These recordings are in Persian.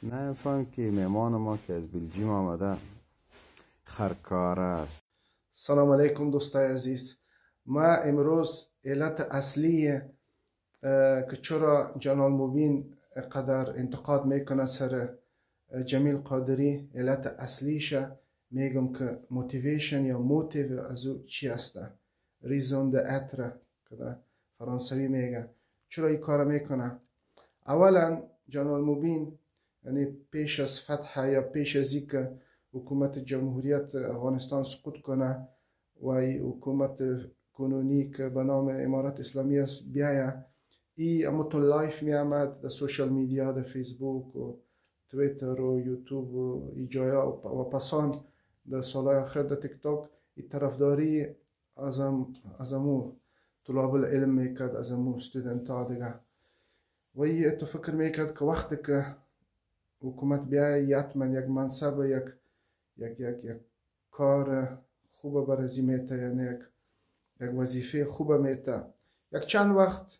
نه فهم که مهمان ما که از بلژیم آمده خرکار است. سلام علیکم دوستای عزیز. ما امروز علت اصلی که چرا جلال مبین قدر انتقاد میکنه سر جمیل قادری، علت اصلیشه میگم که موتیویشن یا موتیو از او چی هسته، ریزون ده اتره که فرانسوی میگه. چرا این کار میکنه؟ اولا جلال مبین یعنی پیش از فتح یا پیش از اینکه حکومت جمهوریت افغانستان سقوط کنه و ای حکومت کنونی که به نام امارت اسلامی است بیایه، ای امتون لایف می آمد در سوشال میدیا، در فیسبوک و تویتر و یوتیوب و ای جایا و پسان در سالهای آخر در تیک تاک ای طرفداری از امو طلاب العلم میکرد، از امو ستودنت ها دیگه. و ای اتو فکر میکرد که وقتی که حکومت بیایه حتما یک منصب یک کار خوبه برازی میته، یعنی یک وظیفه خوبه میته. یک چند وقت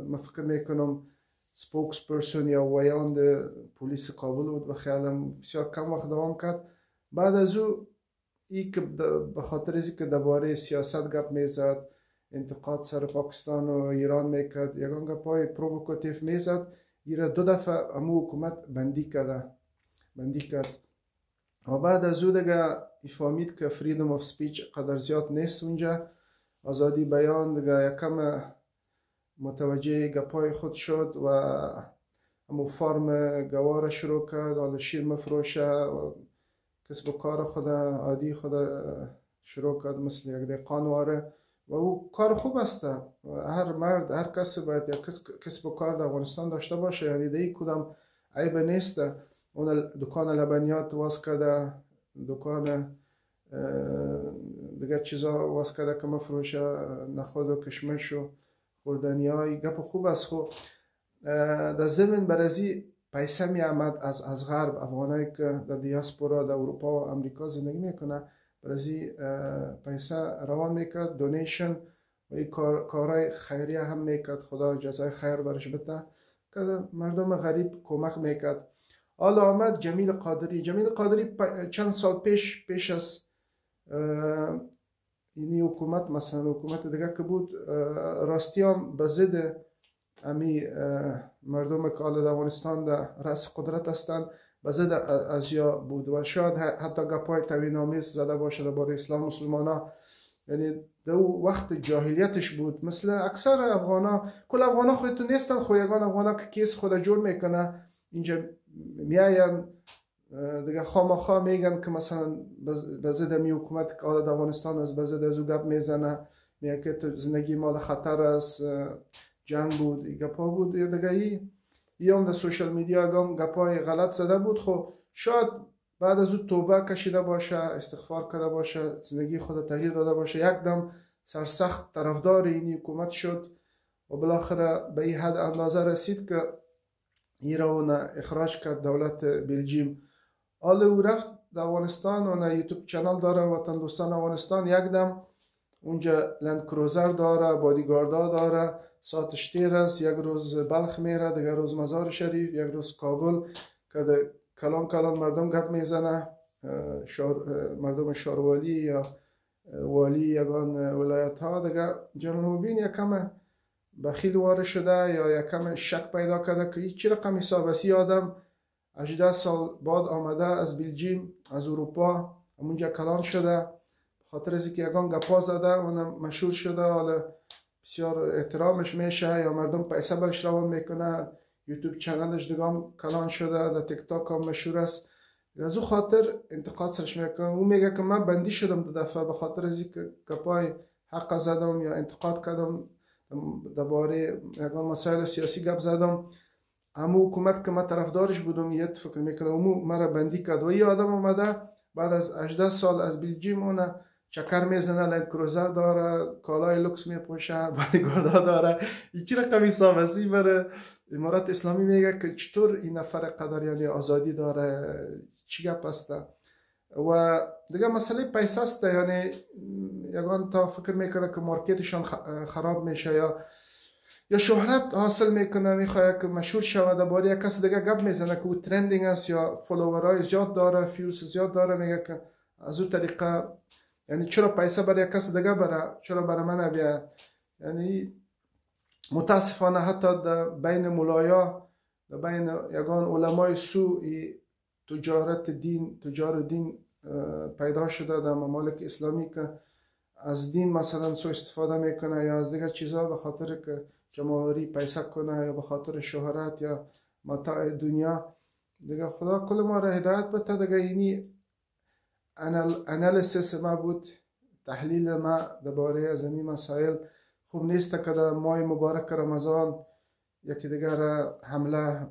من فکر میکنم سپوکس پرسون یا ویاند پلیس کابل بود و خیالم بسیار کم وقت دوام کرد. بعد از او ای که به خاطر ازی که درباره سیاست گپ میزد، انتقاد سر پاکستان و ایران میکرد، یکان گپای پرووکاتیو میزد، ایره 2 دفعه امو حکومت بندی کرد. و بعد از او دیگه فهمید که فریدم آف سپیچ قدر زیاد نیست اونجا، آزادی بیان دیگه یکم متوجه گپای خود شد و همو فارم گواره شروع کرد، حالا شیر مفروشه و کسب و کار خود عادی خود شروع کرد مثل یک دهقان واره و او کار خوب است. هر مرد هر کسی باید یک کسب و کار در افغانستان داشته باشه، یعنی دیگه کدام عیب نیست. اون دکان لبنیات واس کرده، دکان دیگه چیزا واس کرده که مفروشه، نخود و کشمش و خوردنی های گپ خوب است. خو در زمین برازی پیسه می آمد از غرب، افغانایی که در دیاسپورا در اروپا و امریکا زندگی میکنه، برازی پیسه روان میکرد، دونیشن و این کارهای خیریه هم میکرد، خدا جزای خیر برش بده که مردم غریب کمک میکرد. حالا آمد جمیل قادری چند سال پیش از اینی حکومت، مثلا حکومت دیگه که بود، راستی هم به ضد امی مردم که حالا در افغانستان در رأس قدرت هستند به ضد ازیا بود و شاید حتی گپای توهین‌آمیز زده باشه درباره اسلام مسلمانا، یعنی در وقت جاهلیتش بود. مثل اکثر افغانا، کل افغانا خودتون نیستن، خو یگان افغانا که کیس خود جور میکنه اینجا میاین دیگه خامخا میگن که مثلا به ضد می حکومت که در افغانستان از به ضد از او گپ میزنه، میگه که تو زندگی مال خطر است، جنگ بود، گپا بود دیگه. ای هم در سوشال میدیا گپای غلط زده بود. خب شاید بعد از او توبه کشیده باشه، استغفار کرده باشه، زندگی خود تغییر داده باشه، یک دم سرسخت طرفدار این حکومت شد و بالاخره به این حد اندازه رسید که ایران اخراج کرد دولت بلژیم. حالا او رفت در افغانستان و یوتیوب چنل داره وطن دوستان افغانستان، یک دم اونجا لند کروزر داره، بادیگاردا داره، ساعتش تیر است، یک روز بلخ میره، دیگر روز مزار شریف، یک روز کابل که کلان مردم گپ میزنه، مردم شاروالی یا والی یگان ولایت ها دیگه. جلال مبین یکم بخیل واره شده یا یکم شک پیدا کرده که چی رقم حسابسی آدم 18 سال بعد آمده از بلژیم، از اروپا، همونجا کلان شده، خاطر از اینکه یگان گپا زده اونم مشهور شده، حالا بسیار احترامش میشه یا مردم پیسه برش روان میکنه، یوتیوب چنلش دیگه کلان شده، در تیک تاک هم مشهور است. از او خاطر انتقاد سرش میکنه. او میگه که من بندی شدم 2 دفعه به خاطر از اینکه گپای حق زدم یا انتقاد کردم، درباره یگان مسائل سیاسی گپ زدم. همو حکومت که من طرفدارش بودم یه فکر میکنه امو مرا بندی کرد و این آدم اومده بعد از 18 سال از بلژیم اونه چکر میزنه، لند کروزر داره، کالای لوکس میپوشه، بادیگاردا داره. این چی رقم حساب هستی برای امارت اسلامی میگه که چطور این نفر قدر یعنی آزادی داره، چی گپ است؟ و دیگه مسئله پیسه است، یعنی یگان تا فکر میکنه که مارکتشان خراب میشه یا یا شهرت حاصل میکنه، میخواد که مشهور شود، درباره یک کس دیگه گپ میزنه که او ترندینگ است یا فالوورای زیاد داره، فیوز زیاد داره، میگه که از اون طریقه یعنی چرا پیسه برای کس دیگه بره، چرا برای من بیا. یعنی متاسفانه حتی در بین ملایا، در بین یگان علمای سو تجارت دین، تجار دین پیدا شده در ممالک اسلامی که از دین مثلا سو استفاده میکنه یا از دیگر چیزها به خاطر که جماهیری پیسه کنه یا به خاطر شهرت یا متاع دنیا. دیگه خدا کل ما را هدایت بده. دیگه اینی انالیسیس ما بود، تحلیل ما درباره از این مسائل. خوب نیست که در ماه مبارک رمضان یکی دیگر را حمله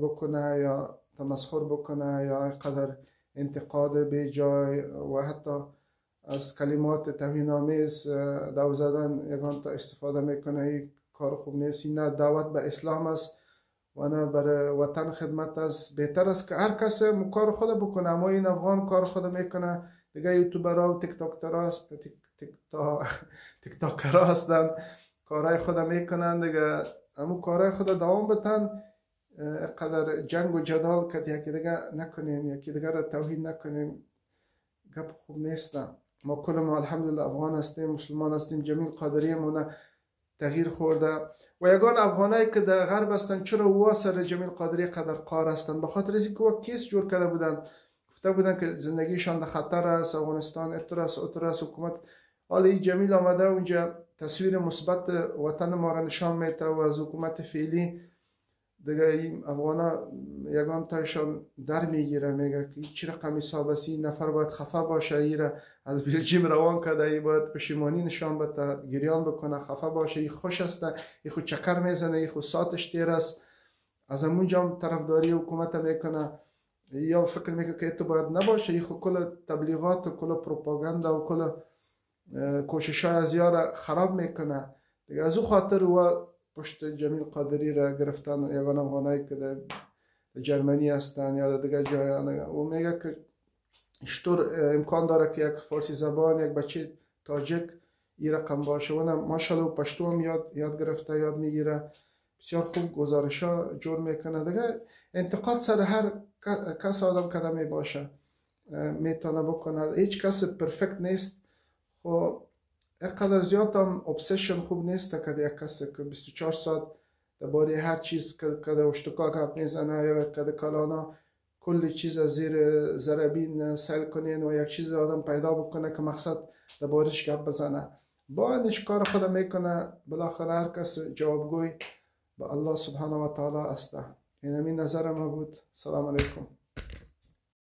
بکنه یا تمسخر بکنه یا قدر انتقاد به جای و حتی از کلمات توهین‌آمیز دو زدن یگان تا استفاده میکنه. این کار خوب نیست. نه دعوت به اسلام است و نه برای وطن خدمت است. بهتر است که هر کس کار خود بکنه. اما این افغان کار خود میکنه، دیگه یوتیوبرها و تیک تاکرها هستند، کارهای خود میکنن دیگه. اما کارهای خود دوام بتن، قدر جنگ و جدال که یکی دیگه نکنین، یکی دیگه را توهین نکنین، گپ خوب نیست. ما کل ما الحمدلله افغان هستیم، مسلمان هستیم. جمیل قادری مونه تغییر خورده و یگان افغانایی که در غرب هستن چرا وا سر جمیل قادری قدر قار هستن؟ به خاطر اینکه وا کیس جور کرده بودن، گفته بودن که زندگیشان در خطر است، افغانستان اتر است حکومت. حالا این جمیل آمده اونجا تصویر مثبت وطن ما را نشان میده و از حکومت فعلی دیگه این افغانا یگان تایشان در میگیره، میگه که چی رقم حساب است، این نفر باید خفه باشه، ایره از بلژیم روان کرده، ای باید پشیمانی نشان بده، گریان بکنه، خفه باشه، ای خوش است، ای خود چکر میزنه، ای خود ساعتش تیر است، از همونجا هم طرفداری حکومت میکنه یا فکر میکنه که تو باید نباشه. ای خود کل تبلیغات و کل پروپاگاندا و کل کوشش های از یار خراب میکنه دیگه. از او خاطر و پشت جمیل قادری را گرفتن یگان افغانایی که در جرمنی هستن یا در دیگر جای. او میگه که چطور امکان داره که یک فارسی زبان یک بچه تاجک این رقم باشه. و ماشاءالله پشتو هم یاد گرفته، یاد میگیره، بسیار خوب گزارش ها جور میکنه دیگه. انتقاد سر هر کس آدم کدمی باشه میتونه بکنه، هیچ کس پرفکت نیست. خب اینقدر زیاد هم obsession خوب نیست که یک کسی که 24 ساعت درباره هر چیز که اشتکا گپ میزنه یا که کلانا کل چیز از زیر زربین سیل کنین و یک چیز آدم پیدا بکنه که مقصد دربارش گپ بزنه. با اینش کار خود میکنه. بالاخره هر کس جوابگوی به الله سبحانه و تعالی است. این همین نظر ما بود. سلام علیکم.